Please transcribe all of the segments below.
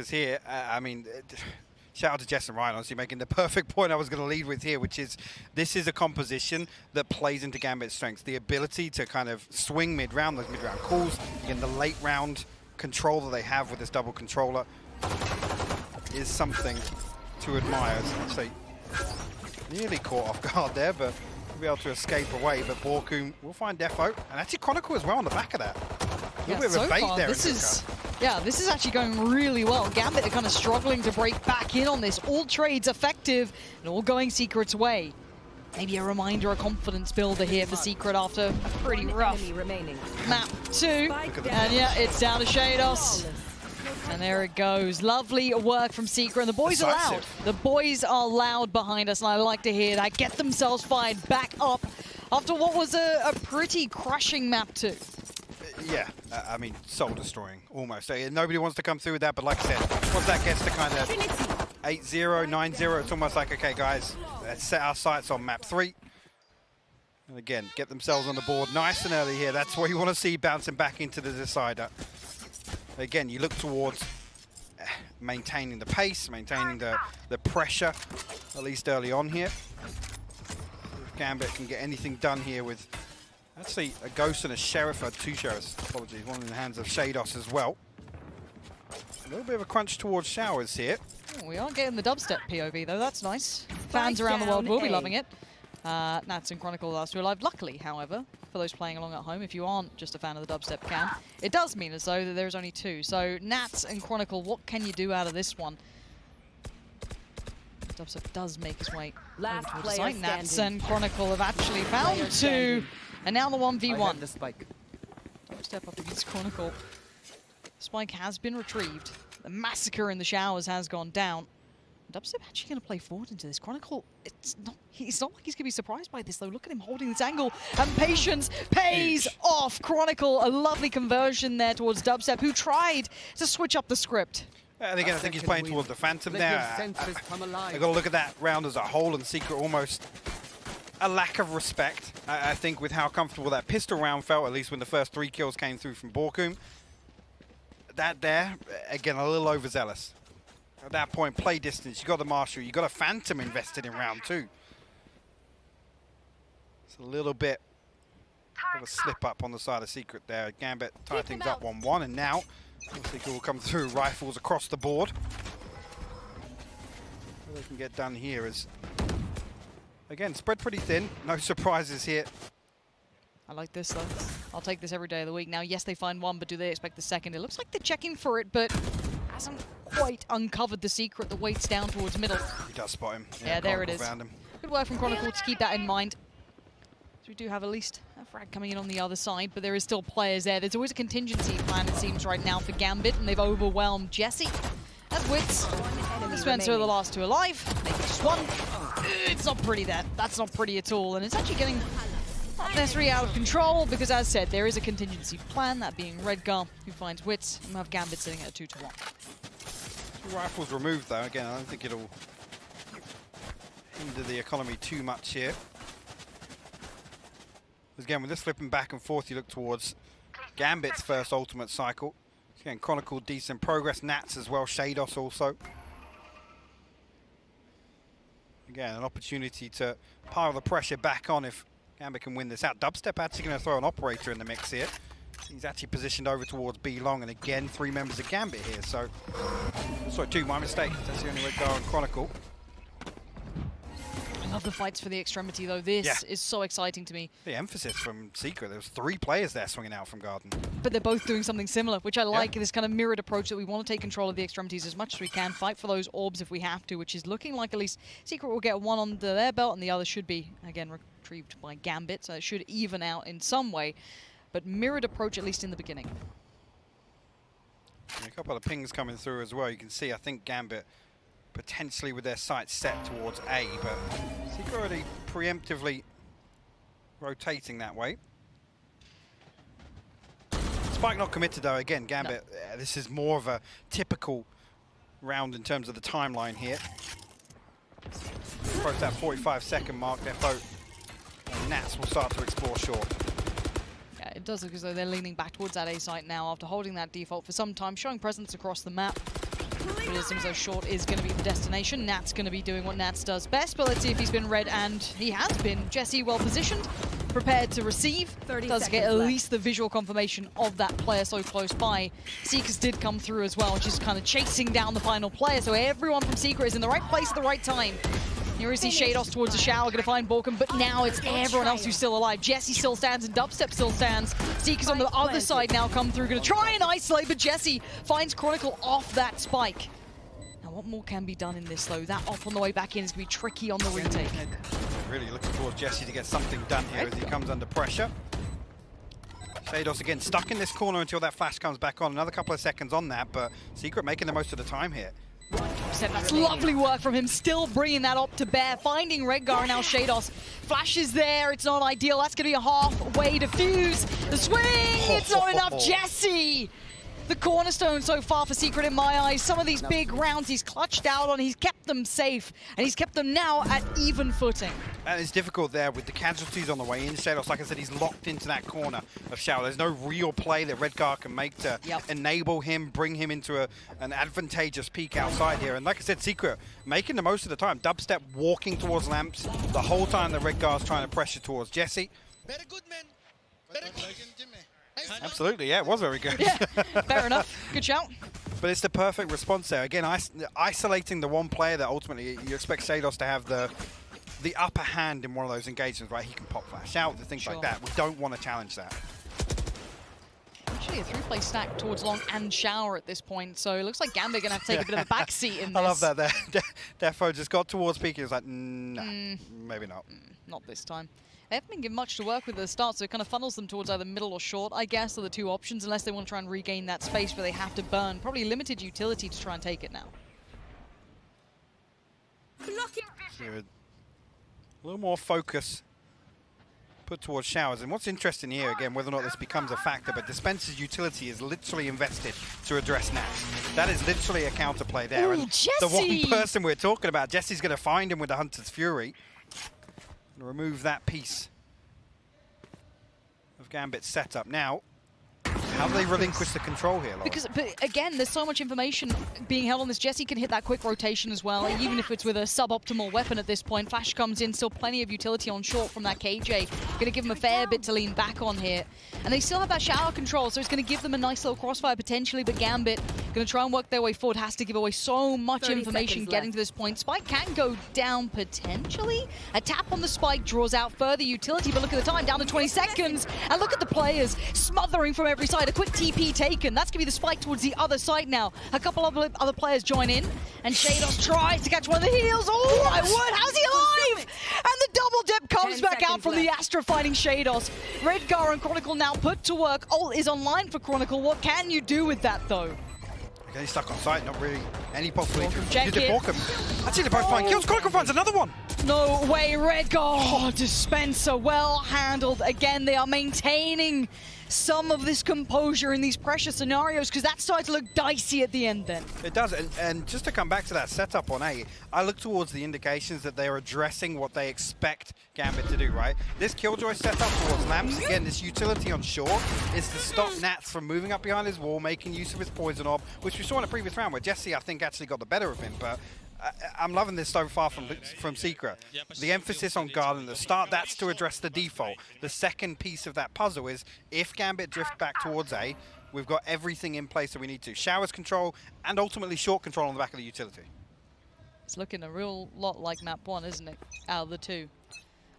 Because here, I mean, shout out to Jess and Ryan, honestly, making the perfect point I was going to lead with here, which is this is a composition that plays into Gambit's strengths. The ability to kind of swing mid-round, those mid-round calls, again, the late round control that they have with this double controller is something to admire. So nearly caught off guard there, but be able to escape away. But Borkum will find Defo, and actually Chronicle as well on the back of that. A little bit of a bait there. This is actually going really well. Gambit are kind of struggling to break back in on this. All trades effective and all going Secret's way. Maybe a reminder, a confidence builder here for Secret after a pretty rough map 2. And yeah, it's down to Shados. And there it goes. Lovely work from Secret. And the boys are loud. The boys are loud behind us, and I like to hear that. Get themselves fired back up after what was a pretty crushing map 2. Yeah, I mean, soul-destroying, almost. Nobody wants to come through with that, but like I said, once that gets to kind of 8-0, 9-0, it's almost like, okay, guys, let's set our sights on map 3. And again, get themselves on the board nice and early here. That's what you want to see bouncing back into the decider. Again, you look towards maintaining the pace, maintaining the pressure, at least early on here. If Gambit can get anything done here with actually a Ghost and a Sheriff, 2 Sheriffs, apologies, one in the hands of Shados as well. A little bit of a crunch towards Showers here. Oh, we are getting the dubstep POV though, that's nice. Fans around the world will be loving it. Nats and Chronicle last 2 alive. Luckily, however, for those playing along at home, if you aren't just a fan of the dubstep cam, it does mean as though that there's only 2. So Nats and Chronicle, what can you do out of this one? Dubstep does make his way over towards the site. Nats and Chronicle have actually found 2, and now the 1v1. Dubstep up against Chronicle. Spike has been retrieved. The massacre in the showers has gone down. Dubstep actually going to play forward into this. Chronicle, it's not like he's going to be surprised by this, though. Look at him holding this angle, and patience pays off. Chronicle, a lovely conversion there towards Dubstep, who tried to switch up the script. And again, I think he's playing towards the Phantom there. I've got to look at that round as a whole, and Secret almost a lack of respect, I think, with how comfortable that pistol round felt, at least when the first 3 kills came through from Borkum. That there, again, a little overzealous. At that point, play distance, you got the Marshal, you got a Phantom invested in round 2. It's a little bit of a slip up on the side of Secret there. Gambit tied things up 1-1, and now Secret will come through, rifles across the board. What they can get done here is, again, spread pretty thin, no surprises here. I like this, though. I'll take this every day of the week. Now, yes, they find 1, but do they expect the second? It looks like they're checking for it, but hasn't quite uncovered the Secret that waits down towards middle. He does spot him. Yeah, there it is. Good work from Chronicle to keep that in mind. So we do have at least a frag coming in on the other side, but there is still players there. There's always a contingency plan, it seems, right now for Gambit, and they've overwhelmed Jesse. As Wits, Spencer are the last 2 alive. Maybe just 1. It's not pretty, that's not pretty at all, and it's actually getting not necessarily out of control, because as said, there is a contingency plan, that being Redgar, who finds Wits, and we have Gambit sitting at a 2-1. 2 rifles removed, though. Again, I don't think it'll hinder the economy too much here. Again, with this flipping back and forth, you look towards Gambit's first ultimate cycle. Again, Chronicle, decent progress. Nats as well, Shados also. Again, an opportunity to pile the pressure back on if Gambit can win this out. Dubstep actually going to throw an operator in the mix here. He's actually positioned over towards B long, and again, 3 members of Gambit here. So, sorry, 2, my mistake. That's the only way to go on Chronicle. I love the fights for the extremity, though. This is so exciting to me. The emphasis from Secret. There was 3 players there swinging out from Garden. But they're both doing something similar, which I like, this kind of mirrored approach that we want to take control of the extremities as much as we can, fight for those orbs if we have to, which is looking like at least Secret will get 1 under their belt, and the other should be, again, retrieved by Gambit, so it should even out in some way. But mirrored approach, at least in the beginning. And a couple of pings coming through as well. You can see, I think, Gambit potentially with their sights set towards A, but Secret already preemptively rotating that way. Spike not committed, though. Again, Gambit, this is more of a typical round in terms of the timeline here. Approach that 45-second mark. Defo and Nats will start to explore short. Yeah, it does look as though they're leaning back towards that A site now after holding that default for some time, showing presence across the map. It seems though short is going to be the destination. Nat's going to be doing what Nats does best, but let's see if he's been read, and he has been. Jesse well positioned, prepared to receive. Does get at least the visual confirmation of that player so close by. Seekers did come through as well, just kind of chasing down the final player, so everyone from Secret is in the right place at the right time. Here we see Shados towards the shower, going to find Borkum, but now it's everyone else who's still alive. Jesse still stands and Dubstep still stands. Seekers on the other side now come through, going to try and isolate, but Jesse finds Chronicle off that spike. Now what more can be done in this though? That off on the way back in is going to be tricky on the retake. Really looking towards Jesse to get something done here as he comes under pressure. Shados again stuck in this corner until that flash comes back on. Another couple of seconds on that, but Secret making the most of the time here. That's lovely work from him, still bringing that up to bear, finding Redgar. Now Shados. Flash is there, it's not ideal. That's going to be a halfway defuse. The swing, it's not enough. Jesse, the cornerstone so far for Secret in my eyes. Some of these big rounds he's clutched out on, he's kept them safe, and he's kept them now at even footing. And it's difficult there with the casualties on the way in. Shados, like I said, he's locked into that corner of Shower. There's no real play that Redgar can make to enable him, bring him into an advantageous peak outside here. And like I said, Secret making the most of the time. Dubstep walking towards lamps the whole time that Redgar's trying to pressure towards Jesse. Very good, man. Very good. Absolutely, yeah, it was very good. Yeah, fair enough. Good shout. But it's the perfect response there. Again, isolating the one player that ultimately you expect Shados to have the upper hand in one of those engagements, right? He can pop flash out, things like that. We don't want to challenge that. Actually, a three-play stack towards Long and Shower at this point, so it looks like Gambit going to have to take a bit of a backseat in this. I love that there. Defo just got towards peak. He was like, nah, maybe not. Not this time. They haven't been given much to work with at the start, so it kind of funnels them towards either middle or short, I guess, are the two options, unless they want to try and regain that space where they have to burn. Probably limited utility to try and take it now. So a little more focus put towards Showers. And what's interesting here, again, whether or not this becomes a factor, but Dispenser's utility is literally invested to address Nats. That is literally a counterplay there. Ooh, and Jesse! The one person we're talking about, Jesse's going to find him with the Hunter's Fury. Remove that piece of Gambit's setup. Now, how do they relinquish the control here, Laura? But again, there's so much information being held on this. Jesse can hit that quick rotation as well, even if it's with a suboptimal weapon at this point. Flash comes in, still plenty of utility on short from that KJ. Going to give him a fair bit to lean back on here. And they still have that shower control, so it's going to give them a nice little crossfire potentially, but Gambit going to try and work their way forward. Has to give away so much information getting to this point. Spike can go down potentially. A tap on the spike draws out further utility, but look at the time, down to 20 seconds. And look at the players smothering from every side. A quick TP taken. That's going to be the spike towards the other side now. A couple of other players join in, and Shados tries to catch one of the heals. Oh my word, how's he alive? And the double dip comes back out from the Astra fighting Shados. Redgar and Chronicle now put to work. Ult is online for Chronicle. What can you do with that though? Okay, he's stuck on site, not really any possibility to check it. Actually, they're both fine kills. Chronicle finds another one. No way, Redgar. Oh, Dispenser, well handled. Again, they are maintaining some of this composure in these pressure scenarios, because that started to look dicey at the end then. It does, and just to come back to that setup on A, I look towards the indications that they're addressing what they expect Gambit to do, right? This Killjoy setup towards Lamps, again, this utility on shore is to stop Nats from moving up behind his wall, making use of his poison orb, which we saw in a previous round where Jesse, I think, actually got the better of him, but I'm loving this so far from Secret. The emphasis on guard at the start, that's to address the default. The second piece of that puzzle is if Gambit drift back towards A, we've got everything in place that we need to. Showers control and ultimately short control on the back of the utility. It's looking a real lot like map 1, isn't it, out of the two?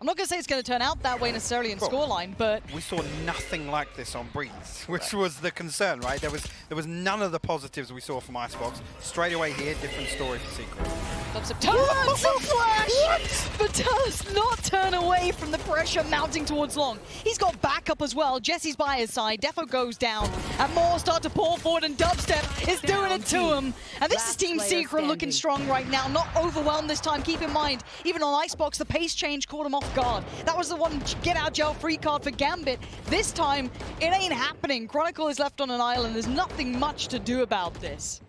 I'm not going to say it's going to turn out that way necessarily in scoreline, but we saw nothing like this on Breeze, which was the concern, right? There was none of the positives we saw from Icebox. Straight away here, different story for Secret. Turns the flash, but does not turn away from the pressure mounting towards Long. He's got backup as well. Jesse's by his side. Defo goes down, and more start to pour forward, and Dubstep is doing it to him. And this is Team Secret looking strong right now. Not overwhelmed this time. Keep in mind, even on Icebox, the pace change caught him off guard. That was the one get out jail free card for Gambit. This time, it ain't happening. Chronicle is left on an island. There's nothing much to do about this.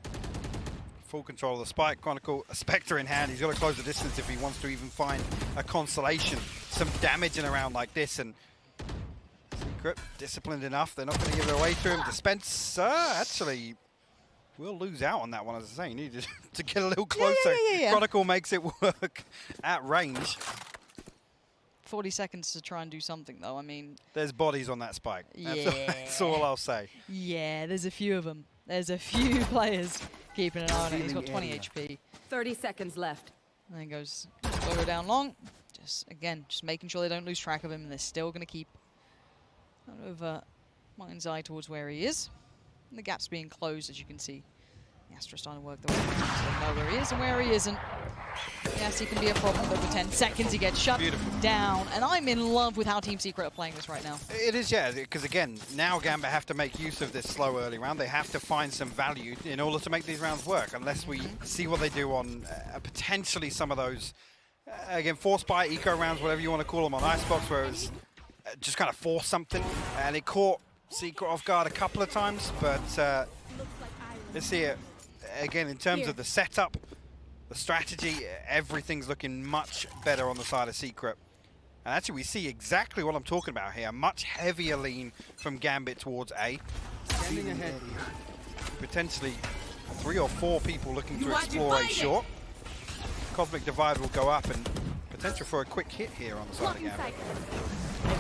Full control of the spike. Chronicle, a Spectre in hand. He's got to close the distance if he wants to even find a consolation. Some damage in a round like this, and Secret disciplined enough. They're not going to give it away to him. Dispenser, actually, will lose out on that one, as I say. You need to get a little closer. Yeah. Chronicle makes it work at range. 40 seconds to try and do something, though. I mean... There's bodies on that spike. Yeah. That's all I'll say. Yeah, there's a few of them. There's a few players keeping an eye on it. He's got 20 HP. 30 seconds left. And then goes slower down long. Just making sure they don't lose track of him. And they're still going to keep out of mind's eye towards where he is. And the gap's being closed, as you can see. The Astra's starting to work the way around, so they know where he is and where he isn't. Yes, he can be a problem, but for 10 seconds he gets shut down. And I'm in love with how Team Secret are playing this right now. It is, yeah, because again, now Gambit have to make use of this slow early round. They have to find some value in order to make these rounds work, unless we see what they do on potentially some of those, again, force buy, eco rounds, whatever you want to call them, on Icebox, where it was just kind of force something. And it caught Secret off guard a couple of times, but let's see it. Again, in terms of the setup, the strategy, everything's looking much better on the side of Secret. And actually, we see exactly what I'm talking about here. A much heavier lean from Gambit towards A. Standing ahead. Potentially 3 or 4 people looking to explore A short. Cosmic Divide will go up, and potential for a quick hit here on the side of Gambit.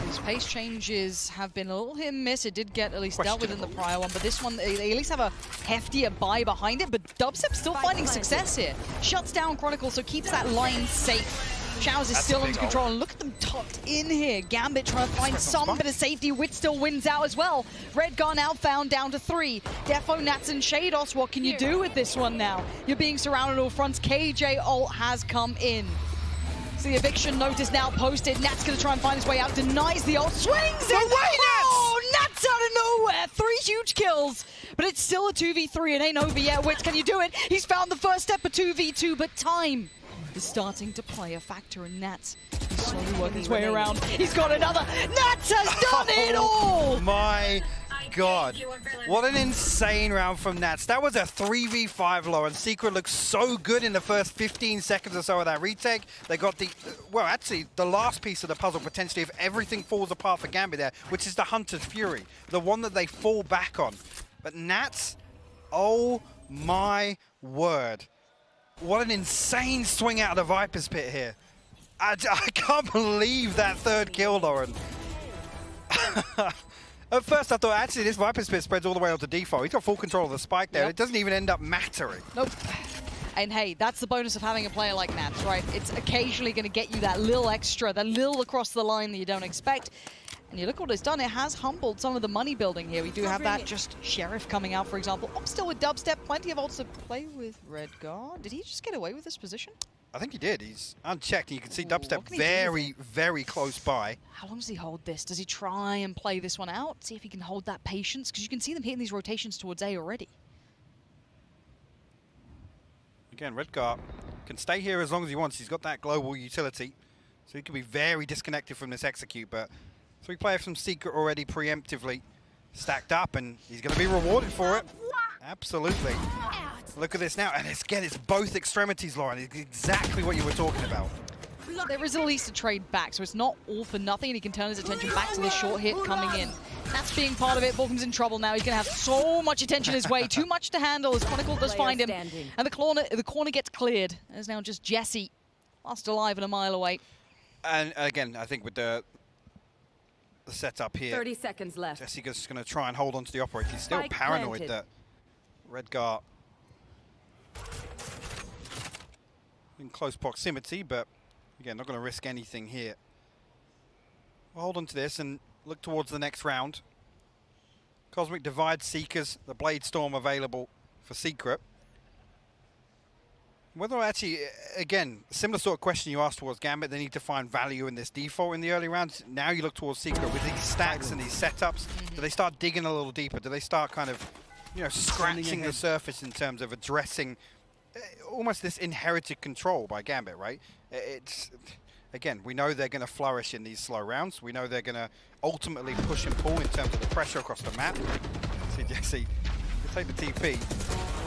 His pace changes have been a little hit and miss. It did get at least dealt with in the prior one, but this one, they at least have a heftier buy behind it, but Dubstep still finding success here. Shuts down Chronicle, so keeps that line safe. Showers is still under control, and look at them tucked in here. Gambit trying to find some bit of safety. Wit still wins out as well. Redgar now found down to 3. Defo, Nats, and Shados, what can you do with this one now? You're being surrounded all fronts. KJ ult has come in. So the eviction notice now posted. Nat's going to try and find his way out. Denies the ult. Swings it! Oh, Nat's out of nowhere! 3 huge kills. But it's still a 2v3. It ain't over yet. Wits, can you do it? He's found the first step of 2v2, but time is starting to play a factor in Nats. He's slowly working his way around. He's got another. Nats has done it all! My God. What an insane round from Nats. That was a 3v5 low, and Secret looked so good in the first 15 seconds or so of that retake. They got the, well, actually, the last piece of the puzzle, potentially, if everything falls apart for Gambit there, which is the Hunter's Fury, the one that they fall back on. But Nats, oh my word. What an insane swing out of the Viper's Pit here. I can't believe that third kill, Lauren. At first, I thought, actually, this Viper's Pit spreads all the way onto default. He's got full control of the spike there. Yep. It doesn't even end up mattering. Nope. And hey, that's the bonus of having a player like Nats, right? It's occasionally going to get you that little extra, that little across the line that you don't expect. And you look what it's done. It has humbled some of the money building here. We do have that just Sheriff coming out, for example. I'm still with Dubstep. Plenty of ults to play with Redgar. Did he just get away with this position? I think he did. He's unchecked. You can see Dubstep very, very close by. How long does he hold this? Does he try and play this one out? See if he can hold that patience? Because you can see them hitting these rotations towards A already. Again, Redgar can stay here as long as he wants. He's got that global utility. So he can be very disconnected from this execute. But 3 players from Secret already preemptively stacked up, and he's going to be rewarded for it. Absolutely. Look at this now, and again, it's both extremities, Lauren. It's exactly what you were talking about. There is at least a trade back, so it's not all for nothing, and he can turn his attention back to this short hit coming in. That's being part of it. Vulcan's in trouble now. He's going to have so much attention his way, too much to handle as Chronicle does find him. And the corner gets cleared. There's now just Jesse, last alive and a mile away. And again, I think with the setup here, 30 seconds left. Jessica's going to try and hold on to the operator. He's still paranoid that Redgar in close proximity, but again, not going to risk anything here. We'll hold on to this and look towards the next round. Cosmic Divide Seekers, the Blade Storm available for Secret. Whether actually, again, similar sort of question you asked towards Gambit, they need to find value in this default in the early rounds. Now you look towards Secret with these stacks and these setups. Do they start digging a little deeper? Do they start kind of, you know, scratching the surface in terms of addressing almost this inherited control by Gambit, right? It's, again, we know they're going to flourish in these slow rounds. We know they're going to ultimately push and pull in terms of the pressure across the map. See Jesse, take the TP.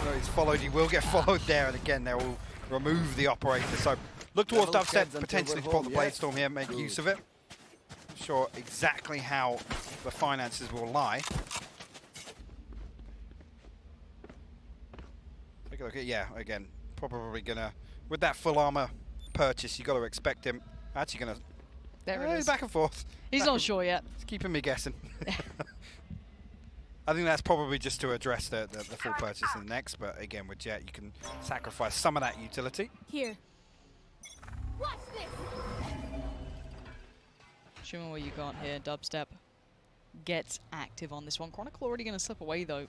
Although he's followed, he will get followed there, and again, they will remove the operator. So look towards Dubstep, potentially to pull the Blade Storm here, make use of it. Not sure exactly how the finances will lie. Take a look at, yeah, again, probably gonna, with that full armor purchase, you got to expect him actually gonna, There it is. back and forth. He's not sure yet. It's keeping me guessing. I think that's probably just to address the full purchase in the next, but again, with Jet, you can sacrifice some of that utility. Here. Watch this. Show me what you got here. Dubstep gets active on this one. Chronicle already going to slip away, though.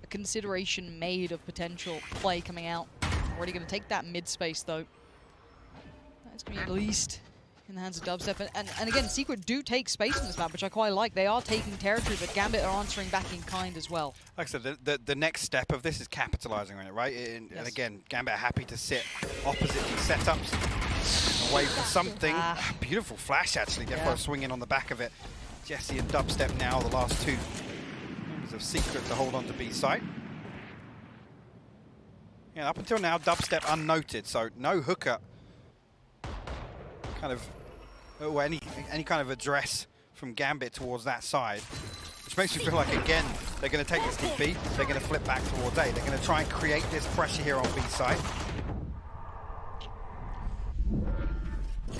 A consideration made of potential play coming out. Already going to take that mid space, though. That's going to be at least in the hands of Dubstep. And again, Secret do take space in this map, which I quite like. They are taking territory, but Gambit are answering back in kind as well. Like I said, the next step of this is capitalizing on it, right? And again, Gambit are happy to sit opposite these setups, away from something. Beautiful flash, actually. Defo swinging on the back of it. Jesse and Dubstep now, the last two members of Secret to hold on to B site. Yeah, up until now, Dubstep unnoted, so no hooker. Kind of, or any kind of address from Gambit towards that side, which makes me feel like, again, they're going to take this TP, they're going to flip back towards A. They're going to try and create this pressure here on B side.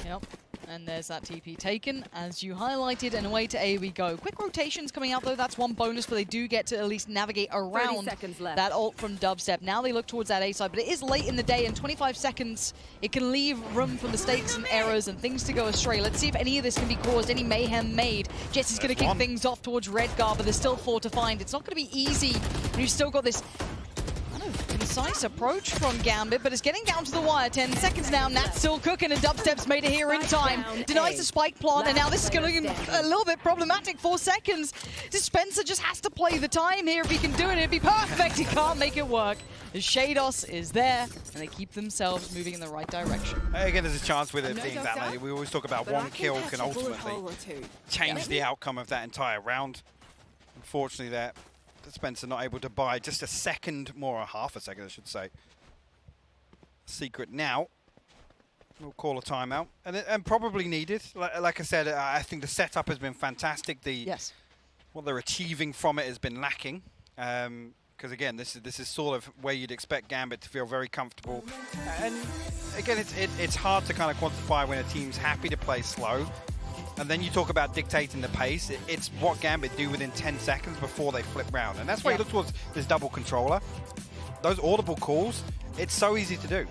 Yep. And there's that TP taken, as you highlighted, and away to A we go. Quick rotations coming out, though. That's one bonus, but they do get to at least navigate around that ult from Dubstep. Now they look towards that A side, but it is late in the day, and 25 seconds, it can leave room for mistakes and errors and things to go astray. Let's see if any of this can be caused, any mayhem made. Jesse's going to kick things off towards Redgar, but there's still 4 to find. It's not going to be easy, and you've still got this concise approach from Gambit, but it's getting down to the wire. 10 seconds now. Nat's still cooking, and Dubstep's made it here in time. Denies the spike plant, and now this is going to be a little bit problematic. 4 seconds. Spencer just has to play the time here. If he can do it, it'd be perfect. He can't make it work. Shados is there, and they keep themselves moving in the right direction. Again, there's a chance with it being that late. We always talk about one kill can ultimately change the outcome of that entire round. Unfortunately, that Spencer not able to buy just a second more, or half a second, I should say. Secret now. We'll call a timeout, and probably needed. Like I said, I think the setup has been fantastic. What they're achieving from it has been lacking. Because again, this is sort of where you'd expect Gambit to feel very comfortable. And again, it's hard to kind of quantify when a team's happy to play slow. And then you talk about dictating the pace. It's what Gambit do within 10 seconds before they flip round. And that's why you look towards this double controller. Those audible calls, it's so easy to do.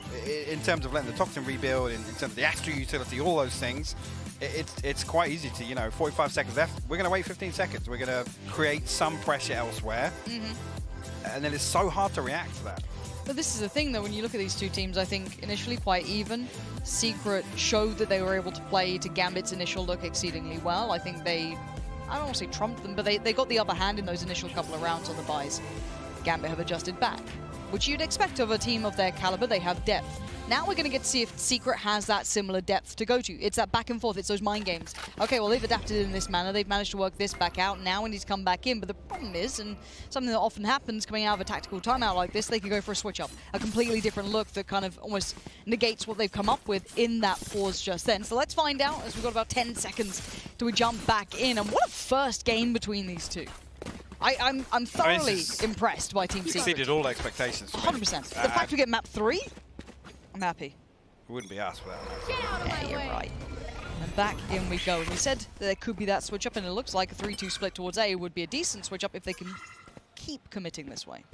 In terms of letting the Toxin rebuild, in terms of the Astro utility, all those things, it's quite easy to, 45 seconds left. We're going to wait 15 seconds. We're going to create some pressure elsewhere. And then it's so hard to react to that. But this is the thing, though, when you look at these two teams, I think initially quite even. Secret showed that they were able to play to Gambit's initial look exceedingly well. I think they, I don't want to say trumped them, but they got the upper hand in those initial couple of rounds on the buys. Gambit have adjusted back, which you'd expect of a team of their caliber. They have depth. Now we're going to get to see if Secret has that similar depth to go to. It's that back and forth. It's those mind games. Okay, well, they've adapted in this manner. They've managed to work this back out. Now we need to come back in. But the problem is, and something that often happens coming out of a tactical timeout like this, they could go for a switch up. A completely different look that kind of almost negates what they've come up with in that pause just then. So let's find out, as we've got about 10 seconds till we jump back in. And what a first game between these two. I'm thoroughly impressed by Team Secret. Exceeded all expectations. 100%. The fact we get map 3, I'm happy. It wouldn't be us without Yeah, you're right. And back in we go. And we said that there could be that switch up, and it looks like a 3-2 split towards A would be a decent switch up if they can keep committing this way.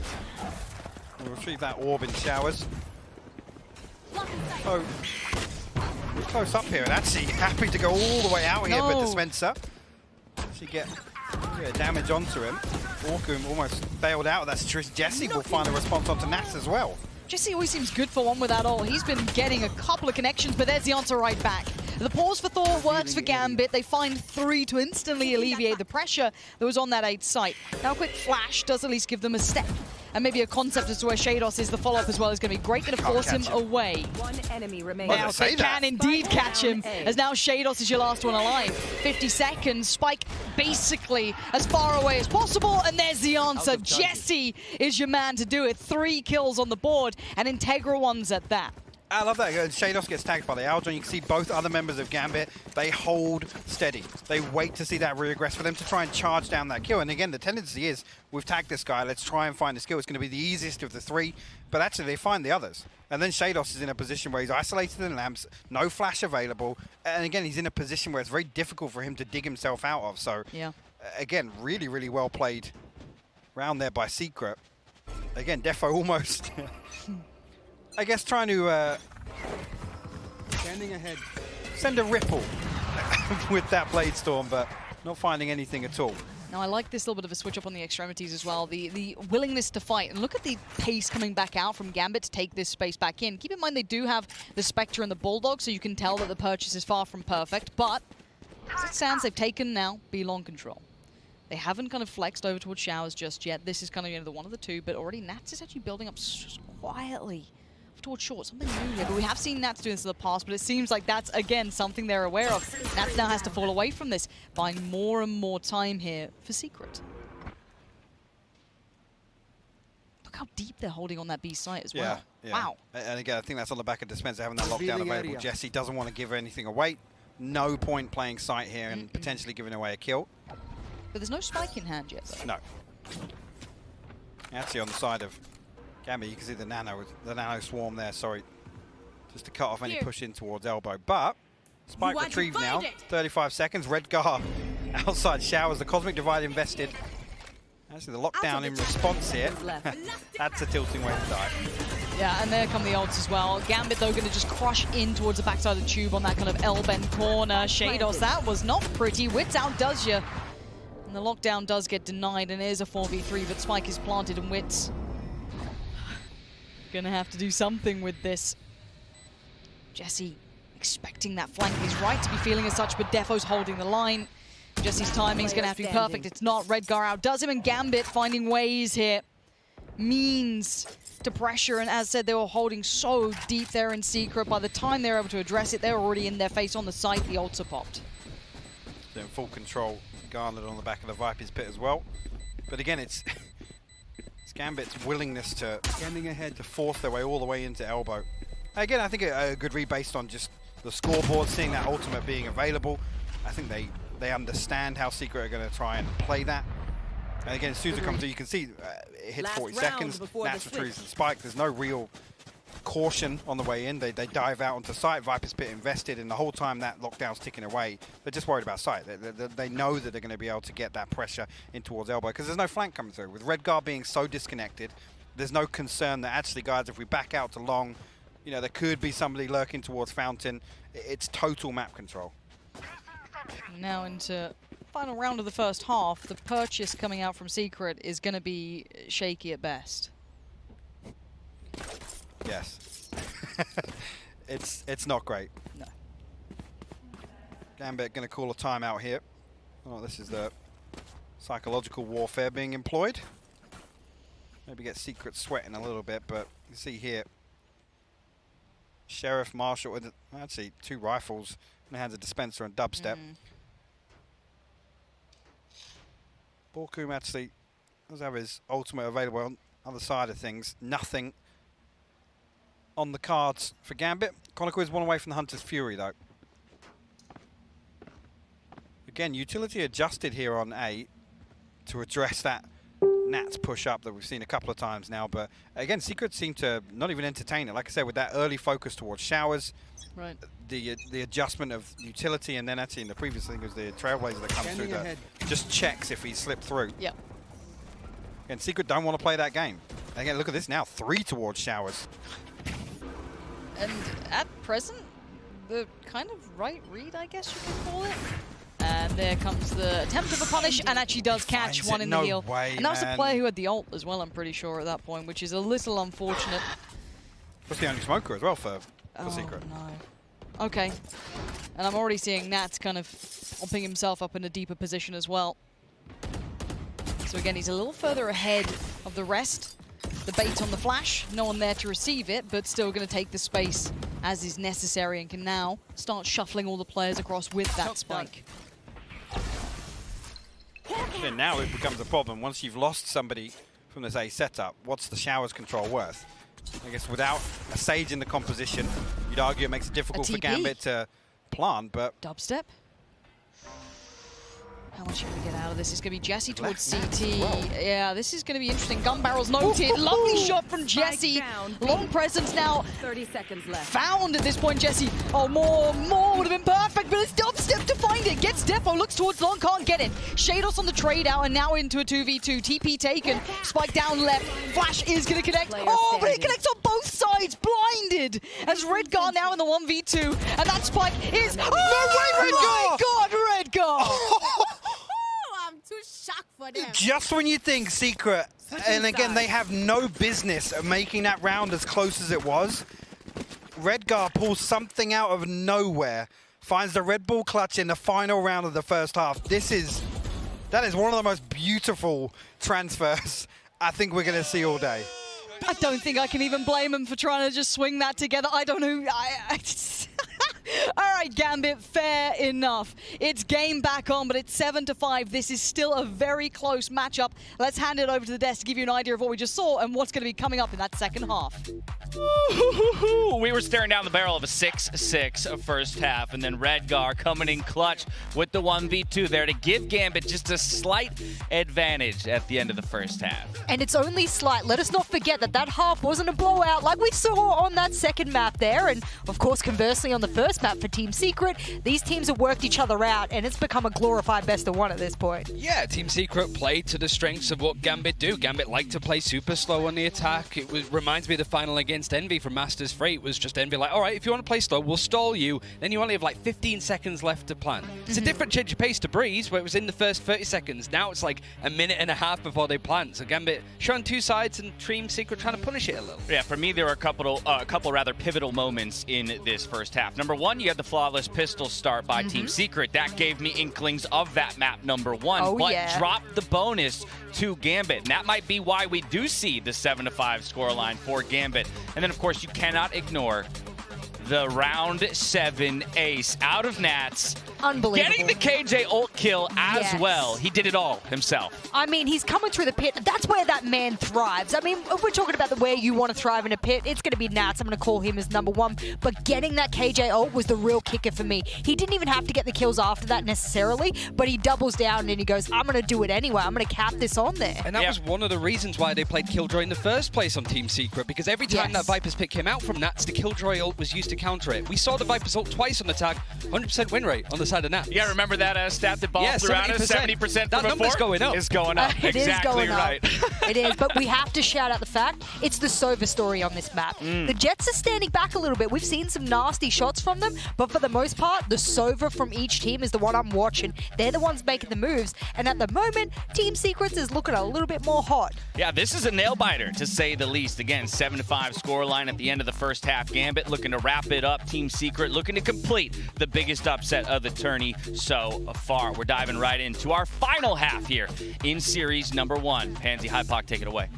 We'll retrieve that orb in showers. So, we're close up here, and actually happy to go all the way out here, but Dispenser actually get damage onto him. Orkum almost bailed out of that situation. Jesse will find a response onto Nats as well. Jesse always seems good for one with that ult. He's been getting a couple of connections, but there's the answer right back. The pause for Thor works for Gambit. They find 3 to instantly alleviate the pressure that was on that 8 site. Now a quick flash does at least give them a step. And maybe a concept as to where Shados is the follow-up as well is going to be great. Going to force him away. One enemy remains. Now they can indeed catch him, as now Shados is your last one alive. 50 seconds, Spike basically as far away as possible, and there's the answer. Jesse is your man to do it. 3 kills on the board, and integral ones at that. I love that. Shados gets tagged by the Aldrin. You can see both other members of Gambit. They hold steady. They wait to see that regress for them to try and charge down that kill. And again, the tendency is, we've tagged this guy. Let's try and find the kill. It's going to be the easiest of the three. But actually, they find the others. And then Shados is in a position where he's isolated in lamps, no flash available. And again, he's in a position where it's very difficult for him to dig himself out of. So, yeah. Again, really, really well played round there by Secret. Again, Defo almost... I guess trying to standing ahead, send a ripple with that Blade Storm, but not finding anything at all. Now I like this little bit of a switch up on the extremities as well, the willingness to fight. And look at the pace coming back out from Gambit to take this space back in. Keep in mind they do have the Spectre and the Bulldog, so you can tell that the purchase is far from perfect, but as it stands, they've taken now B-long control. They haven't kind of flexed over towards Showers just yet. This is kind of the one of the two, but already Nats is actually building up quietly towards short, something new here, but we have seen Nats do this in the past, but it seems like that's, again, something they're aware of. Nats now has to fall away from this, buying more and more time here for Secret. Look how deep they're holding on that B site as well. Yeah. Wow. And again, I think that's on the back of Dispenser having that lockdown available. Jesse doesn't want to give anything away. No point playing site here and potentially giving away a kill. But there's no spike in hand yet, though. No. Actually on the side of Gambit, you can see the nano swarm there, sorry. Just to cut off any push in towards elbow. But, spike retrieved now, 35 seconds. Redgar outside Showers, the Cosmic Divide invested. Actually, the lockdown in response here. That's a tilting way to die. Yeah, and there come the ults as well. Gambit, though, going to just crush in towards the backside of the tube on that kind of L-bend corner. Shados, that was not pretty. Wits outdoes you. And the lockdown does get denied, and it is a 4v3, but Spike is planted, and Wits gonna have to do something with this. Jesse expecting that flank. He's right to be feeling as such, but Defo's holding the line. Jesse's timing's gonna have to be perfect. It's not. Redgar outdoes him, and Gambit finding ways here. Means to pressure, and as said, they were holding so deep there in Secret. By the time they're able to address it, they're already in their face on the site. The ults are popped. They're in full control. Garnered on the back of the Viper's pit as well. But again, it's Gambit's willingness to standing ahead to force their way all the way into elbow. Again, I think a good read based on just the scoreboard, seeing that ultimate being available. I think they understand how Secret are going to try and play that. And again, as soon as it comes through, you can see it hits 40 seconds. Nats retrieves the spike. There's no real caution on the way in. They dive out onto site. Viper's pit invested, and the whole time that lockdown's ticking away, they're just worried about site. They know that they're going to be able to get that pressure in towards elbow because there's no flank coming through. With Redgar being so disconnected, there's no concern that actually, guys, if we back out to long, there could be somebody lurking towards Fountain. It's total map control. Now into final round of the first half. The purchase coming out from Secret is going to be shaky at best. Yes. It's not great. No. Gambit going to call a timeout here. Oh, this is the psychological warfare being employed. Maybe get Secret sweating a little bit, but you see here, Sheriff Marshall with actually 2 rifles in the hands of Dispenser and Dubstep. Borkum actually does have his ultimate available on the other side of things. Nothing on the cards for Gambit. Conical is one away from the Hunter's Fury, though. Again, utility adjusted here on A to address that Nats push up that we've seen a couple of times now. But again, Secret seem to not even entertain it. Like I said, with that early focus towards Showers, right. The adjustment of utility, and then actually in the previous thing was the Trailblazer that comes through that just checks if he slipped through. Yeah. And Secret don't want to play that game. Again, look at this now, 3 towards Showers. And at present, the kind of right read, I guess you can call it. And there comes the attempt of a punish, and actually does catch one in the heel. And that was a player who had the ult as well, I'm pretty sure, at that point, which is a little unfortunate. That's the only smoker as well for Secret. No. Okay. And I'm already seeing Nats kind of pumping himself up in a deeper position as well. So again, he's a little further ahead of the rest. The bait on the flash, no one there to receive it, but still going to take the space as is necessary and can now start shuffling all the players across with that spike. And now it becomes a problem. Once you've lost somebody from this A setup, what's the Showers control worth? I guess without a Sage in the composition, you'd argue it makes it difficult for Gambit to plant, but... Dubstep. How much are we get out of this? It's going to be Jesse towards CT. Yeah, this is going to be interesting. Gun barrels noted. Lovely shot from Jesse. Long presence now. 30 seconds left. Found at this point, Jesse. Oh, more would have been perfect, but it's Dubstep to find it. Gets Defo, looks towards long, can't get it. Shados on the trade out and now into a 2v2. TP taken. Spike down left. Flash is going to connect. Oh, but it connects on both sides. Blinded. As Redgar now in the 1v2. And that spike is... Oh, my God, Redgar! I'm too shocked for them. Just when you think Secret, and again, they have no business of making that round as close as it was, Redgar pulls something out of nowhere, finds the Red Bull clutch in the final round of the first half. That is one of the most beautiful transfers I think we're going to see all day. I don't think I can even blame him for trying to just swing that together. I don't know. All right, Gambit, fair enough. It's game back on, but it's 7-5. This is still a very close matchup. Let's hand it over to the desk to give you an idea of what we just saw and what's going to be coming up in that second half. We were staring down the barrel of a 6-6 first half, and then Redgar coming in clutch with the 1v2 there to give Gambit just a slight advantage at the end of the first half. And it's only slight. Let us not forget that that half wasn't a blowout like we saw on that second map there. And of course, conversely, on the first map for Team Secret, these teams have worked each other out, and it's become a glorified best of one at this point. Yeah, Team Secret played to the strengths of what Gambit do. Gambit like to play super slow on the attack. It reminds me of the final against Envy from Masters 3. It was just Envy like, all right, if you want to play slow, we'll stall you. Then you only have like 15 seconds left to plant. It's a different change of pace to Breeze, where it was in the first 30 seconds. Now it's like a minute and a half before they plant. So Gambit showing two sides and Team Secret trying to punish it a little. Yeah, for me, there were a couple rather pivotal moments in this first half. Number one, you had the flawless pistol start by Team Secret. That gave me inklings of that map number one, but dropped the bonus to Gambit. And that might be why we do see the 7-5 scoreline for Gambit. And then, of course, you cannot ignore the round 7 ace out of Nats. Unbelievable. Getting the KJ ult kill as well. He did it all himself. I mean, he's coming through the pit. That's where that man thrives. I mean, if we're talking about the way you want to thrive in a pit, it's going to be Nats. I'm going to call him as number one. But getting that KJ ult was the real kicker for me. He didn't even have to get the kills after that necessarily, but he doubles down and he goes, I'm going to do it anyway. I'm going to cap this on there. And that was one of the reasons why they played Killjoy in the first place on Team Secret, because every time that Viper's pick came out from Nats, the Killjoy ult was used to counter it. We saw the Viper's ult twice on the tag, 100% win rate on the side of Nats. Yeah, remember that stat that ball threw out us? 70% that number's going up. Is going up. Exactly right. It is, but we have to shout out the fact it's the Sova story on this map. The Jets are standing back a little bit. We've seen some nasty shots from them, but for the most part, the Sova from each team is the one I'm watching. They're the ones making the moves, and at the moment, Team Secrets is looking a little bit more hot. Yeah, this is a nail-biter, to say the least. Again, 7-5 scoreline at the end of the first half. Gambit looking to wrap it up. Team Secret looking to complete the biggest upset of the tourney so far. We're diving right into our final half here in series number 1. Pansy, Hypoc, take it away.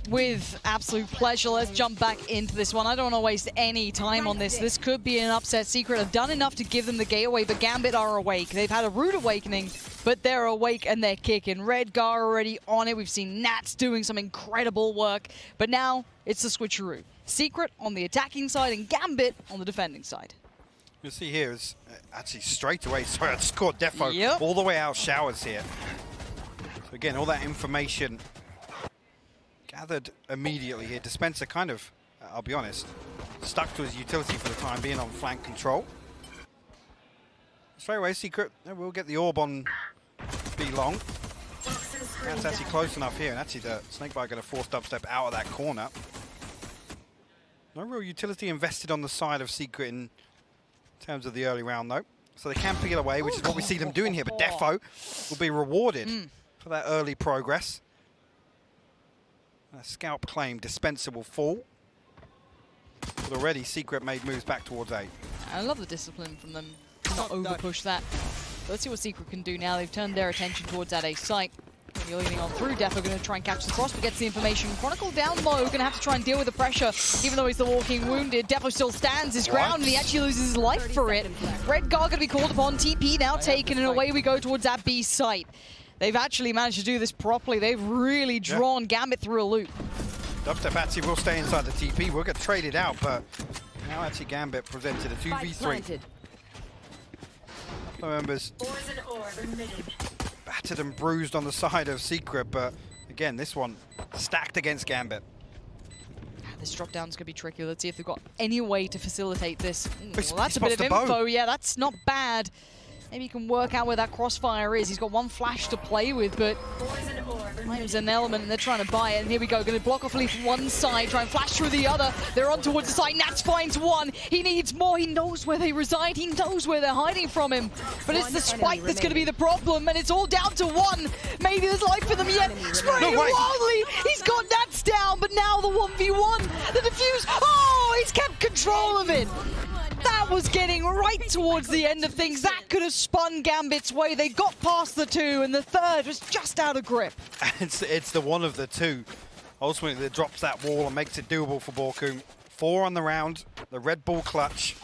With absolute pleasure, let's jump back into this one. I don't want to waste any time on this. This could be an upset. Secret have done enough to give them the gateway, but Gambit are awake. They've had a rude awakening, but they're awake and they're kicking. Redgar already on it. We've seen Nats doing some incredible work, but now it's the switcheroo. Secret on the attacking side and Gambit on the defending side. You'll see here is actually straight away. Sorry, I just caught Defo all the way out showers here. So again, all that information gathered immediately here. Dispenser kind of, I'll be honest, stuck to his utility for the time being on flank control. Straight away, Secret, we'll get the orb on B long. That's actually close enough here, and actually the Snakebite going to force Dubstep out of that corner. No real utility invested on the side of Secret in terms of the early round, though. So they can peel away, which is what we see them doing here. But Defo will be rewarded for that early progress. A scalp claim, Dispenser will fall. But already Secret made moves back towards A. I love the discipline from them to not over-push that. But let's see what Secret can do now. They've turned their attention towards that A site. When you're leaning on through, Defo going to try and catch the cross, but gets the information. Chronicle down low, going to have to try and deal with the pressure, even though he's the walking wounded. Defo still stands his ground, and he actually loses his life for it. Redgar going to be called upon, TP now taken, and away we go towards that B site. They've actually managed to do this properly. They've really drawn Gambit through a loop. Dubstep actually will stay inside the TP. We'll get traded out, but now actually Gambit presented a 2v3. Couple of members battered and bruised on the side of Secret, but again, this one stacked against Gambit. This drop down is going to be tricky. Let's see if they've got any way to facilitate this. He Well, that's a bit of spots the info. bow. Yeah, that's not bad. Maybe you can work out where that crossfire is. He's got one flash to play with, but time's an element, and they're trying to buy it. And here we go, going to block off Leaf one side, try and flash through the other. They're on towards the side. Nats finds one. He needs more. He knows where they reside. He knows where they're hiding from him. But it's the spike that's going to be the problem, and it's all down to one. Maybe there's life for them yet. Spraying wildly. He's got Nats down, but now the 1v1. The defuse. Oh, he's kept control of it. That was getting right towards the end of things. That could have spun Gambit's way. They got past the two, and the third was just out of grip. It's the one of the two, ultimately, that drops that wall and makes it doable for Borkum. 4 on the round, the Red Bull clutch,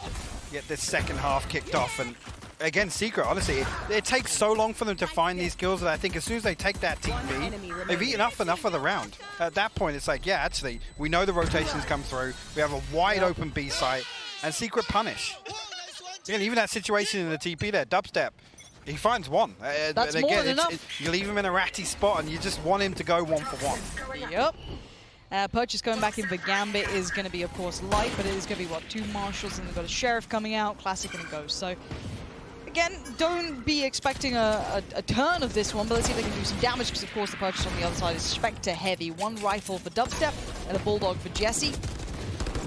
get this second half kicked off. And again, Secret, honestly, it takes so long for them to find these kills that I think as soon as they take that TP, they've eaten up enough of the round. At that point, it's like, yeah, actually, we know the rotations come through. We have a wide open B site. And Secret punish. Again, even that situation in the TP there, Dubstep, he finds one. That's and more again, than enough. You leave him in a ratty spot and you just want him to go 1 for 1. Yep. Purchase going back in for Gambit is going to be, of course, light, but it is going to be, what, 2 marshals, and they've got a sheriff coming out, classic and a ghost. So, again, don't be expecting a turn of this one, but let's see if they can do some damage, because, of course, the purchase on the other side is Spectre heavy. 1 rifle for Dubstep and a Bulldog for Jesse.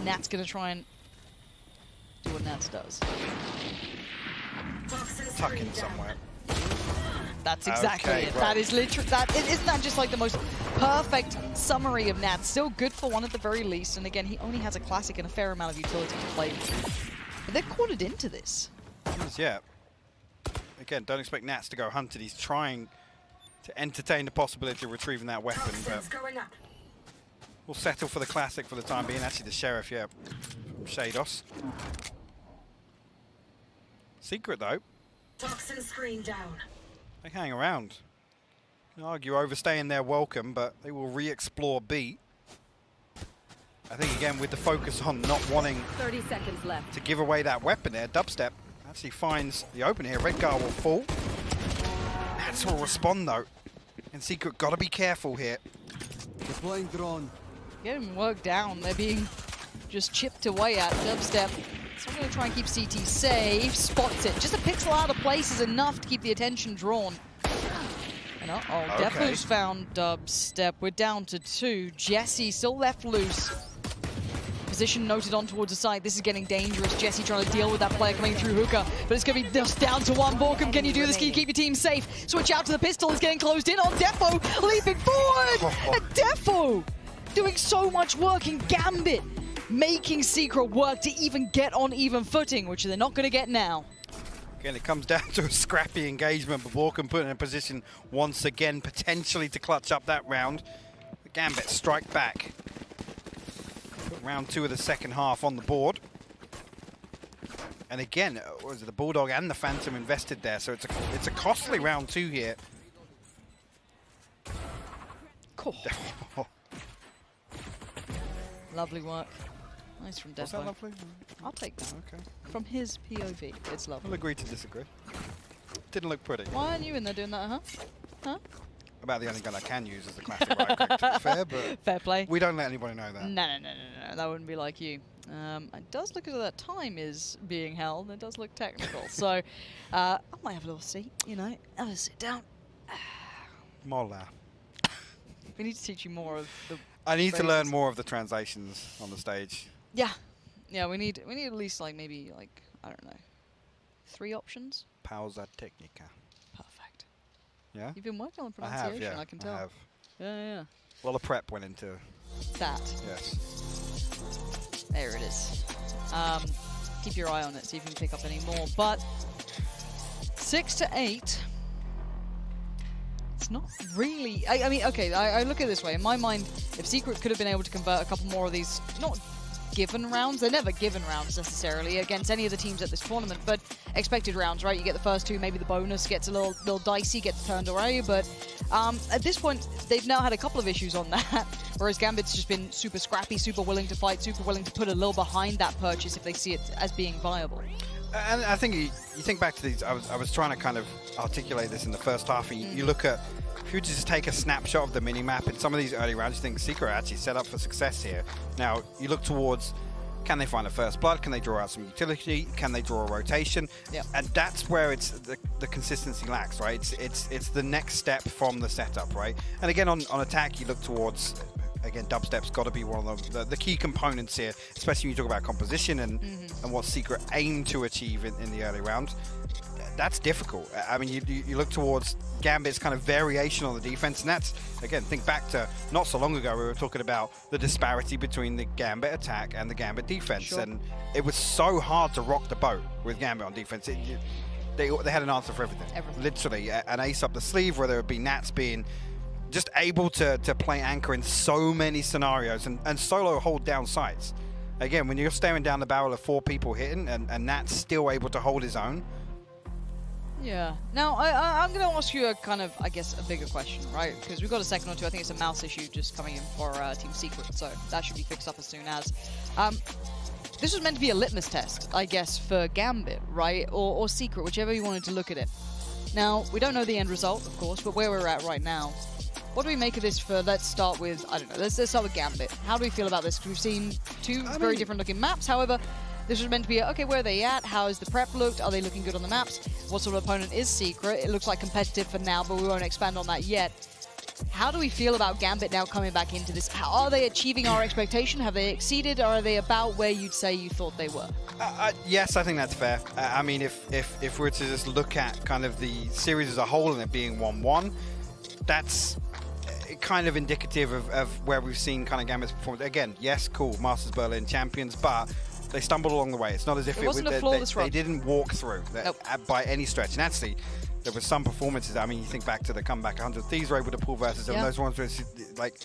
Nat's going to try and do what Nats does. Tuck in somewhere. That's exactly Okay, it. right. That is literally isn't that just like the most perfect summary of Nats? Still good for one at the very least. And again, he only has a classic and a fair amount of utility to play with. But they're cornered into this. Yeah. Again, don't expect Nats to go hunted. He's trying to entertain the possibility of retrieving that weapon, but we'll settle for the classic for the time being. Actually, the sheriff, yeah, from Shados. Secret, though. Toxin screen down. They hang around. You can argue overstaying their welcome, but they will re-explore B. I think, again, with the focus on not wanting 30 seconds left. to give away that weapon there, Dubstep actually finds the open here. Redgar will fall. Nats will respond, though. And Secret got to be careful here. Deploying drone. Getting worked down. They're being just chipped away at. Dubstep. So we're going to try and keep CT safe. Spots it. Just a pixel out of place is enough to keep the attention drawn. And uh-oh, Okay. Defo's found Dubstep. We're down to 2. Jesse still left loose. Position noted on towards the side. This is getting dangerous. Jesse trying to deal with that player coming through hookah. But it's going to be just down to 1. Borkum, can you do this? Can you keep your team safe? Switch out to the pistol. It's getting closed in on Defo. Leaping forward! And Defo doing so much work in Gambit. Making Secret work to even get on even footing, which they're not going to get now. Again, it comes down to a scrappy engagement, but Borkum put in a position once again, potentially to clutch up that round. The Gambit strike back. Put round 2 of the second half on the board. And again, was it the Bulldog and the Phantom invested there, so it's a costly round 2 here. Cool. Lovely work. Nice from Was that Defo. lovely? I'll take that. Okay. From his POV, it's lovely. We'll agree to disagree. Didn't look pretty. Why aren't you in there doing that, huh? Huh? About the only gun I can use is the classic right click, to be fair, but Fair play. we don't let anybody know that. No. That wouldn't be like you. It does look as though that time is being held. It does look technical. So I might have a little seat, you know. Have a sit down. Mola. We need to teach you more of the I need to learn phrases. more of the translations on the stage. Yeah, we need at least like maybe like, I don't know, 3 options. Pausa technica. Perfect. Yeah? You've been working on I have, pronunciation, yeah. I can tell. I have. Yeah. A lot of prep went into That. yes. There it is. Keep your eye on it, see if you can pick up any more. But 6 to 8. It's not really. I mean, okay. I look at it this way. In my mind, if Secret could have been able to convert a couple more of these, not given rounds. They're never given rounds necessarily against any of the teams at this tournament, but expected rounds, right? You get the first two, maybe the bonus gets a little dicey, gets turned away, but at this point, they've now had a couple of issues on that, whereas Gambit's just been super scrappy, super willing to fight, super willing to put a little behind that purchase if they see it as being viable. And I think you think back to these, I was trying to kind of articulate this in the first half, and you look at, if you just take a snapshot of the mini-map in some of these early rounds, you think Secret are actually set up for success here. Now, you look towards, can they find a first blood? Can they draw out some utility? Can they draw a rotation? Yep. And that's where it's the consistency lacks, right? It's the next step from the setup, right? And again, on attack, you look towards, again, dubstep's got to be one of the key components here, especially when you talk about composition and what Secret aim to achieve in the early rounds. That's difficult. I mean, you look towards Gambit's kind of variation on the defense, and that's, again, think back to not so long ago, we were talking about the disparity between the Gambit attack and the Gambit defense, Sure. and it was so hard to rock the boat with Gambit on defense. They had an answer for everything. Literally, an ace up the sleeve, whether it be Nats being just able to play anchor in so many scenarios and solo hold down sites. Again, when you're staring down the barrel of 4 people hitting and Nat's still able to hold his own. Yeah. Now, I'm going to ask you a kind of, I guess, a bigger question, right? Because we've got a second or two. I think it's a mouse issue just coming in for Team Secret, so that should be fixed up as soon as. This was meant to be a litmus test, I guess, for Gambit, right? Or Secret, whichever you wanted to look at it. Now, we don't know the end result, of course, but where we're at right now, what do we make of this for, let's start with, I don't know, let's start with Gambit. How do we feel about this? Because we've seen two very different looking maps. However, this was meant to be, okay, where are they at? How has the prep looked? Are they looking good on the maps? What sort of opponent is Secret? It looks like competitive for now, but we won't expand on that yet. How do we feel about Gambit now coming back into this? Are they achieving our expectation? Have they exceeded? Or are they about where you'd say you thought they were? Yes, I think that's fair. I mean, if we were to just look at kind of the series as a whole and it being 1-1, that's kind of indicative of where we've seen kind of Gambit's performance. Again, yes, cool, Masters Berlin champions, but they stumbled along the way. It's not as if it wasn't a flawless run. They didn't walk through by any stretch. And actually, there were some performances. I mean, you think back to the comeback 100 Thieves were able to pull versus them. Those ones where like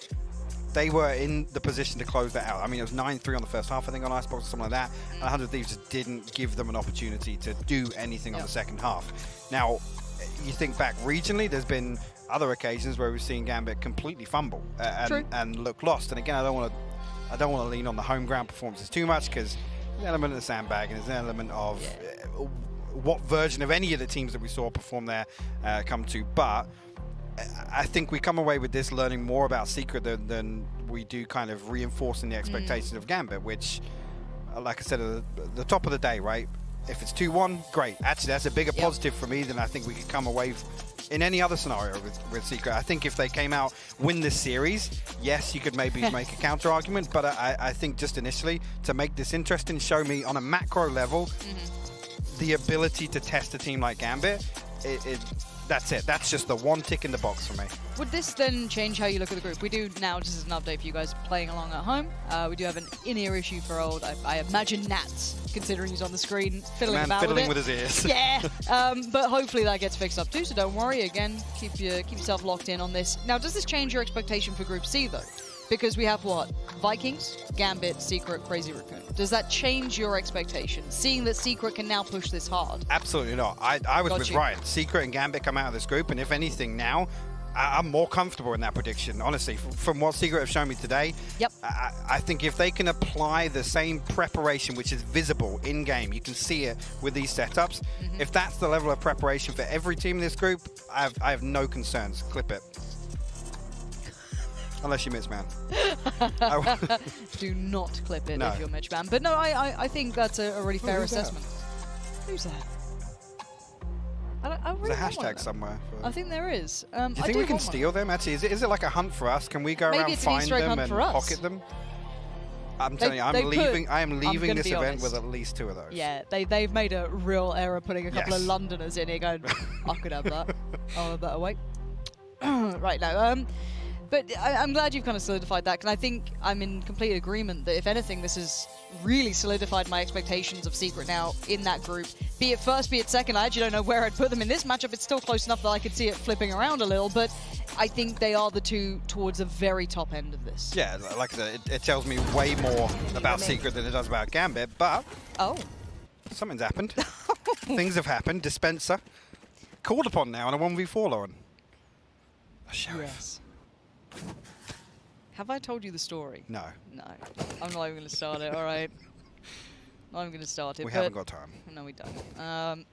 they were in the position to close that out. I mean, it was 9-3 on the first half, I think, on Icebox or something like that. And 100 Thieves just didn't give them an opportunity to do anything on the second half. Now, you think back regionally, there's been other occasions where we've seen Gambit completely fumble and look lost. And again, I don't want to lean on the home ground performances too much, because there's an element of the sandbagging, there's an element of what version of any of the teams that we saw perform there come to. But I think we come away with this learning more about Secret than we do kind of reinforcing the expectations of Gambit, which, like I said, at the top of the day, right? If it's 2-1, great. Actually, that's a bigger positive for me than I think we could come away in any other scenario with Secret. I think if they came out, win this series, yes, you could maybe make a counter argument, but I think just initially, to make this interesting, show me on a macro level the ability to test a team like Gambit. That's it. That's just the one tick in the box for me. Would this then change how you look at the group? We do now, just as an update for you guys playing along at home, we do have an in-ear issue for old, I imagine, Nats, considering he's on the screen, fiddling about with his ears. Yeah, but hopefully that gets fixed up too, so don't worry. Again, keep yourself locked in on this. Now, does this change your expectation for Group C, though? Because we have what? Vikings, Gambit, Secret, Crazy Raccoon. Does that change your expectation, seeing that Secret can now push this hard? Absolutely not. I was with Ryan. Secret and Gambit come out of this group, and if anything now, I'm more comfortable in that prediction, honestly. From what Secret have shown me today, I think if they can apply the same preparation, which is visible in-game, you can see it with these setups, if that's the level of preparation for every team in this group, I have no concerns. Clip it. Unless you're Mitch Man. Do not clip it if you're Mitch Man. But no, I think that's a really fair assessment. Who's that? I really There's a hashtag somewhere. I think there is. Do you think we can steal them? Actually, is it like a hunt for us? Can we go around, find them, and pocket them? I'm telling you, I am leaving this event with at least 2 of those. Yeah, they've made a real error putting a couple of Londoners in here going, I could have that. Oh, I better wait. Right now, But I'm glad you've kind of solidified that, because I think I'm in complete agreement that if anything, this has really solidified my expectations of Secret now in that group. Be it first, be it second, I actually don't know where I'd put them in this matchup. It's still close enough that I could see it flipping around a little, but I think they are the two towards the very top end of this. Yeah, like I said, it tells me way more about Secret than it does about Gambit, but something's happened. Things have happened. Dispenser called upon now on a 1v4, Lauren. A sheriff. Yes. Have I told you the story? No. No. I'm not even going to start it, all right? Not even going to start it. We haven't got time. No, we don't.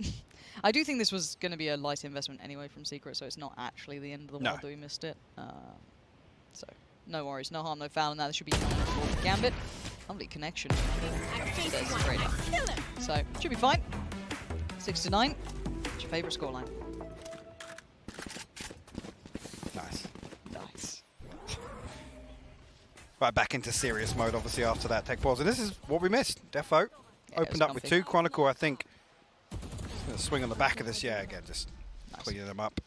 I do think this was going to be a light investment anyway from Secret, so it's not actually the end of the world that we missed it. So, no worries. No harm, no foul in that. This should be for Gambit. Lovely connection. So, should be fine. 6-9. What's your favourite scoreline? Nice. Nice. Right, back into serious mode, obviously, after that tech pause. And this is what we missed. Defo opened up with 2. Chronicle, I think, going to swing on the back of this. Yeah, again, just cleaning them up.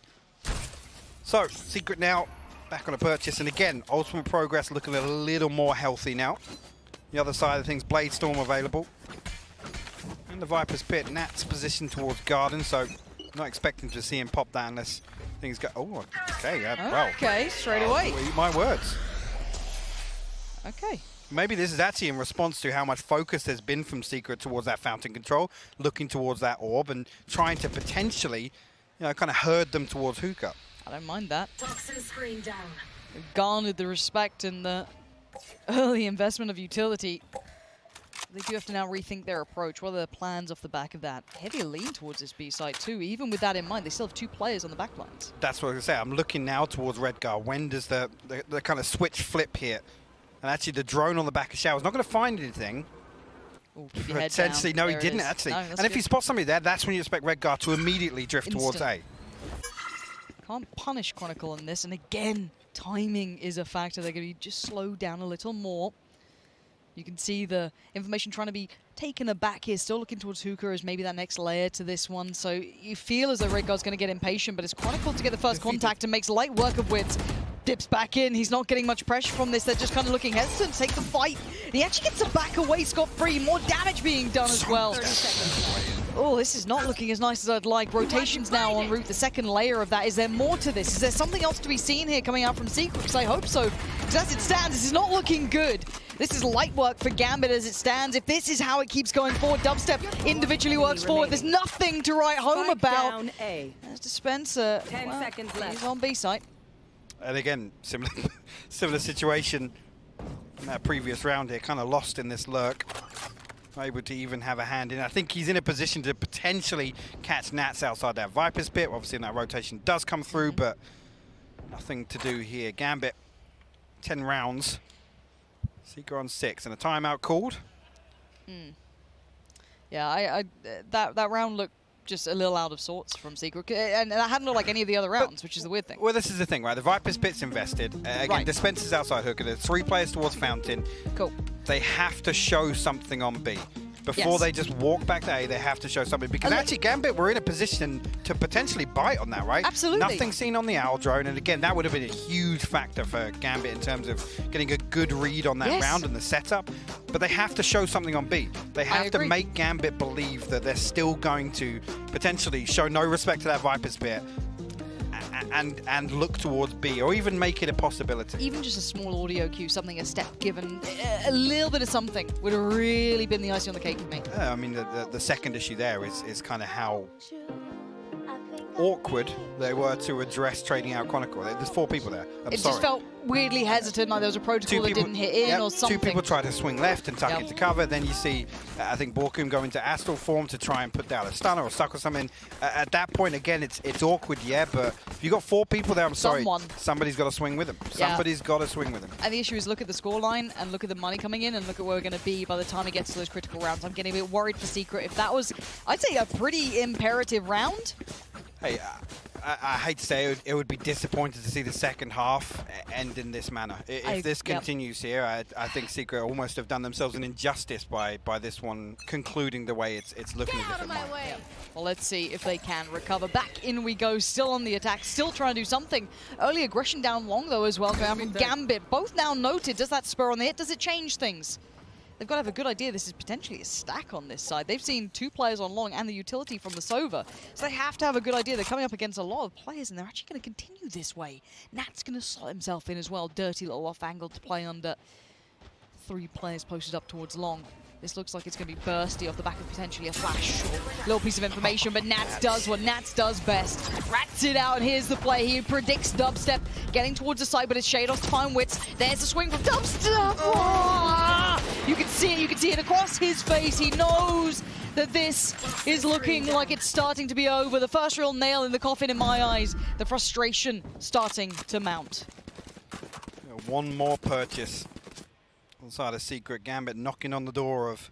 So, Secret now back on a purchase. And again, Ultimate Progress looking a little more healthy now. The other side of things, Blade Storm available. And the Viper's Pit. Nat's positioned towards Garden, so not expecting to see him pop that unless things go... Oh, okay, well. Okay, straight away. Eat my words. Okay. Maybe this is actually in response to how much focus there's been from Secret towards that fountain control, looking towards that orb and trying to potentially, you know, kind of herd them towards Hookah. I don't mind that. Toxin screen down. They've garnered the respect and the early investment of utility. They do have to now rethink their approach. What are their plans off the back of that? Heavier lean towards this B site too. Even with that in mind, they still have 2 players on the back lines. That's what I was going to say. I'm looking now towards Redgar. When does the kind of switch flip here? And actually the drone on the back of Shower is not going to find anything. Ooh, keep your head Potentially, down. no, There he it didn't is. actually. No, and good. if you spot somebody there, that's when you expect Redgar to immediately drift towards A. Can't punish Chronicle on this. And again, timing is a factor. They're going to be just slowed down a little more. You can see the information trying to be taken aback here. Still looking towards Hookah as maybe that next layer to this one. So you feel as though Redgar's going to get impatient, but it's Chronicle to get the first contact and makes light work of Wits. Dips back in. He's not getting much pressure from this. They're just kind of looking hesitant to take the fight. And he actually gets to back away scot-free. More damage being done as well. Oh, this is not looking as nice as I'd like. Rotations now en route. The second layer of that. Is there more to this? Is there something else to be seen here coming out from Secret? Because I hope so. Because as it stands, this is not looking good. This is light work for Gambit as it stands. If this is how it keeps going forward, Dubstep individually works forward. There's nothing to write home about. Down A. There's Dispenser. 10 seconds left. He's on B site. And again, similar situation in that previous round here. Kind of lost in this lurk. Not able to even have a hand in. I think he's in a position to potentially catch Nats outside that Viper's Pit. Obviously, that rotation does come through, but nothing to do here. Gambit, 10 rounds. Seeker on 6, and a timeout called. Yeah, that round looked just a little out of sorts from Secret, and that hadn't looked like any of the other rounds, which is the weird thing. Well, this is the thing, right? The Viper's Pit's invested. Again, Dispenser's outside Hooker. There's 3 players towards Fountain. Cool. They have to show something on B. Before they just walk back to A, they have to show something. Because actually, Gambit were in a position to potentially bite on that, right? Absolutely. Nothing seen on the Owl drone. And again, that would have been a huge factor for Gambit in terms of getting a good read on that round and the setup. But they have to show something on B. They have to make Gambit believe that they're still going to potentially show no respect to that Viper's Pit and look towards B, or even make it a possibility. Even just a small audio cue, something, a step given, a little bit of something would have really been the icing on the cake for me. I mean, the second issue there is kind of how awkward they were to address trading out Chronicle. There's 4 people there. I'm sorry. Just felt weirdly hesitant, like there was a protocol that didn't hit in or something. 2 people tried to swing left and tuck into cover. Then you see, I think, Borkum go into Astral form to try and put down a stunner or suck or something. At that point, again, it's awkward, but if you got 4 people there, I'm sorry, somebody's got to swing with them. Somebody's got to swing with them. And the issue is, look at the scoreline and look at the money coming in and look at where we're going to be by the time it gets to those critical rounds. I'm getting a bit worried for Secret. If that was, I'd say, a pretty imperative round, Hey, I hate to say it would be disappointed to see the second half end in this manner. If this continues here, I think Secret almost have done themselves an injustice by this one concluding the way it's looking as if it might. Yeah. Well, let's see if they can recover. Back in we go, still on the attack, still trying to do something. Early aggression down long, though, as well. Gambit, both now noted. Does that spur on the hit? Does it change things? They've got to have a good idea. This is potentially a stack on this side. They've seen 2 players on long and the utility from the Sova. So they have to have a good idea. They're coming up against a lot of players, and they're actually going to continue this way. Nat's going to slot himself in as well. Dirty little off angle to play under. 3 players posted up towards long. This looks like it's going to be bursty off the back of potentially a flash or a little piece of information, but Nats does what Nats does best. Rats it out, and here's the play. He predicts Dubstep getting towards the side, but it's Shados to find Wits. There's the swing from Dubstep. Oh! You can see it across his face. He knows that this is looking like it's starting to be over. The first real nail in the coffin in my eyes. The frustration starting to mount. One more purchase. On the side of Secret, Gambit knocking on the door of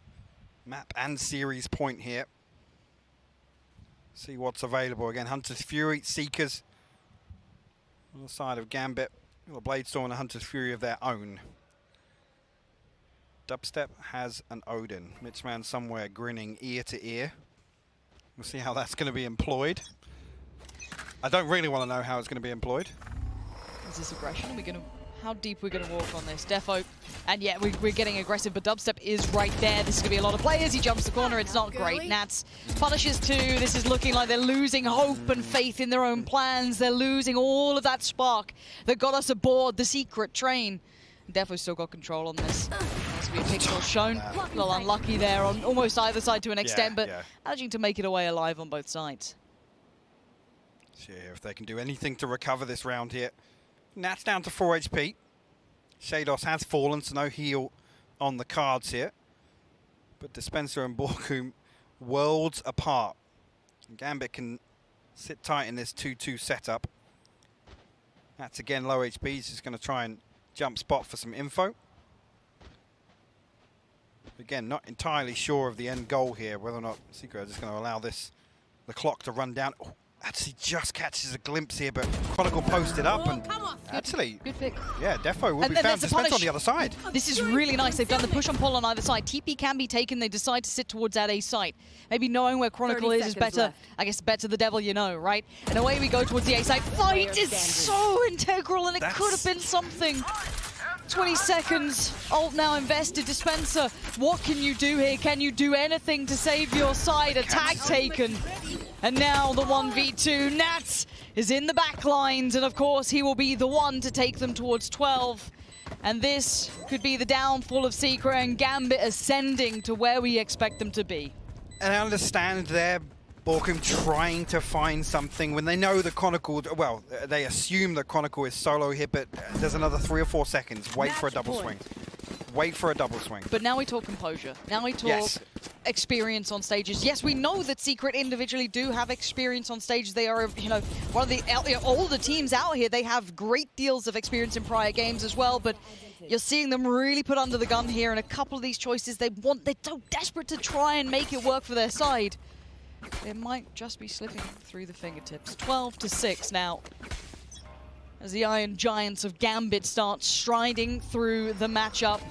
map and series point here. See what's available. Again, Hunter's Fury, Seekers. On the side of Gambit, a Bladestorm and a Hunter's Fury of their own. Dubstep has an Odin. Mitchman somewhere grinning ear to ear. We'll see how that's going to be employed. I don't really want to know how it's going to be employed. Is this aggression? Are we going to... How deep we're going to walk on this. Defo, and yeah, we're getting aggressive, but Dubstep is right there. This is going to be a lot of players. He jumps the corner. It's not great. Nats punishes 2. This is looking like they're losing hope and faith in their own plans. They're losing all of that spark that got us aboard the Secret train. Defo's still got control on this. Has to be a pixel shown. A little unlucky there on almost either side to an extent, but managing to make it away alive on both sides. See if they can do anything to recover this round here. Nat's down to 4 HP. Shados has fallen, so no heal on the cards here. But Dispenser and Borkum worlds apart. And Gambit can sit tight in this 2-2 setup. Nat's again low HP. He's just going to try and jump spot for some info. Again, not entirely sure of the end goal here, whether or not Secret are just going to allow the clock to run down. Oh, actually just catches a glimpse here, but Chronicle posted up, and actually, good pick. Yeah, Defo will be found. Dispenser on the other side. This is really nice. They've done the push and pull on either side. TP can be taken. They decide to sit towards that A site. Maybe knowing where Chronicle is better. Left. I guess better the devil you know, right? And away we go towards the A site. Fight is so integral, and it could have been something. 20 seconds. Ult now invested. Dispenser, what can you do here? Can you do anything to save your side? A tag taken. And now the 1v2. Nats is in the back lines, and of course he will be the one to take them towards 12. And this could be the downfall of Secret, and Gambit ascending to where we expect them to be. And I understand there, Borkum trying to find something when they know the Chronicle, well, they assume the Chronicle is solo here, but there's another 3 or 4 seconds. Wait for a double swing. Wait for a double swing. But now we talk composure. Now we talk experience on stages. Yes, we know that Secret individually do have experience on stages. They are, you know, one of the older teams out here. They have great deals of experience in prior games as well, but you're seeing them really put under the gun here, and a couple of these choices they're so desperate to try and make it work for their side. It might just be slipping through the fingertips. 12-6 now. As the Iron Giants of Gambit start striding through the matchup.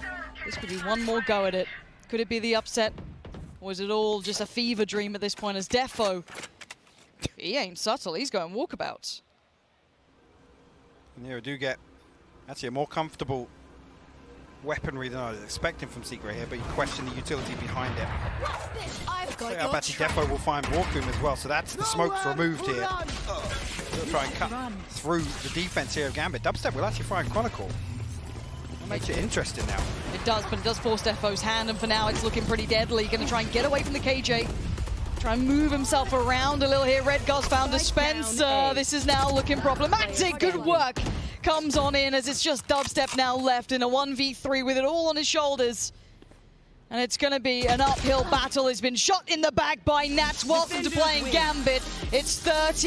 This could be one more go at it. Could it be the upset? Or is it all just a fever dream at this point as Defo? He ain't subtle, he's going walkabouts. And here we do get actually a more comfortable weaponry than I was expecting from Secret here, but you question the utility behind it. I bet Defo will find Borkum as well, so that's the smoke's removed here. He'll try and cut through the defense here of Gambit. Dubstep will actually find Chronicle. That makes it interesting now. It does, but it does force Defo's hand, and for now it's looking pretty deadly. Going to try and get away from the KJ. Try and move himself around a little here. Redgar's found Dispenser. This is now looking problematic. Good work comes on in as it's just Dubstep now left in a 1v3 with it all on his shoulders. And it's going to be an uphill battle. He's been shot in the back by Nats. Welcome to playing Gambit. It's 30.